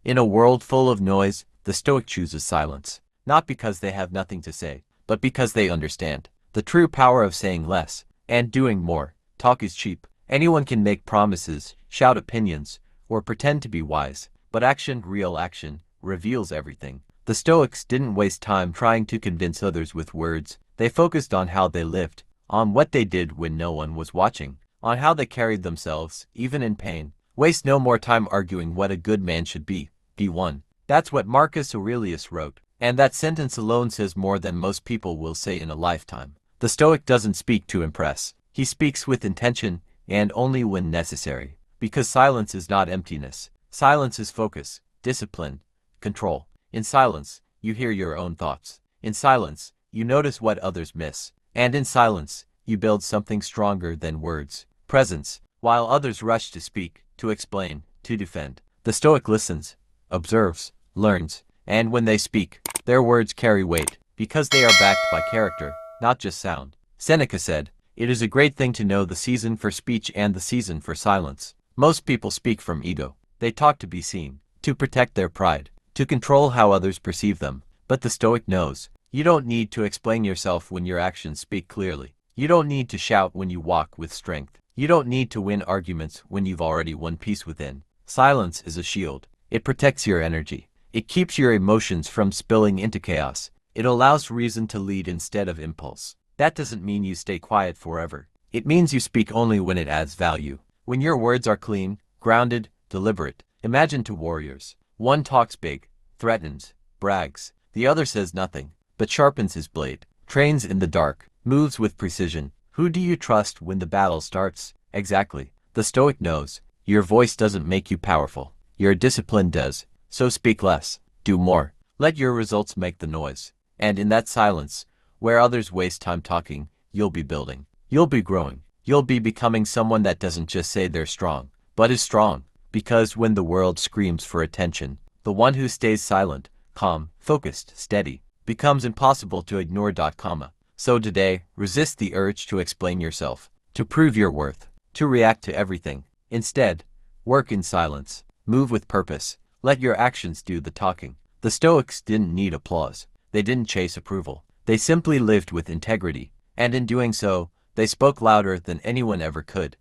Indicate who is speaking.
Speaker 1: In a world full of noise, the Stoic chooses silence, not because they have nothing to say, but because they understand the true power of saying less and doing more. Talk is cheap. Anyone can make promises, shout opinions, or pretend to be wise, but action, real action, reveals everything. The Stoics didn't waste time trying to convince others with words. They focused on how they lived, on what they did when no one was watching, on how they carried themselves, even in pain. Waste no more time arguing what a good man should be. Be one. That's what Marcus Aurelius wrote, and that sentence alone says more than most people will say in a lifetime. The Stoic doesn't speak to impress. He speaks with intention, and only when necessary. Because silence is not emptiness. Silence is focus, discipline, control. In silence, you hear your own thoughts. In silence, you notice what others miss. And in silence, you build something stronger than words. Presence. While others rush to speak, to explain, to defend, the Stoic listens, observes, learns, and when they speak, their words carry weight, because they are backed by character, not just sound. Seneca said, "It is a great thing to know the season for speech and the season for silence." Most people speak from ego. They talk to be seen, to protect their pride, to control how others perceive them. But the Stoic knows, you don't need to explain yourself when your actions speak clearly. You don't need to shout when you walk with strength. You don't need to win arguments when you've already won peace within. Silence is a shield. It protects your energy. It keeps your emotions from spilling into chaos. It allows reason to lead instead of impulse. That doesn't mean you stay quiet forever. It means you speak only when it adds value. When your words are clean, grounded, deliberate. Imagine two warriors. One talks big, threatens, brags. The other says nothing, but sharpens his blade, trains in the dark, moves with precision. Who do you trust when the battle starts? Exactly. The Stoic knows, your voice doesn't make you powerful. Your discipline does. So speak less, do more. Let your results make the noise. And in that silence, where others waste time talking, you'll be building. You'll be growing. You'll be becoming someone that doesn't just say they're strong, but is strong. Because when the world screams for attention, the one who stays silent, calm, focused, steady, becomes impossible to ignore. So today, resist the urge to explain yourself, to prove your worth, to react to everything. Instead, work in silence, move with purpose, let your actions do the talking. The Stoics didn't need applause. They didn't chase approval. They simply lived with integrity, and in doing so, they spoke louder than anyone ever could.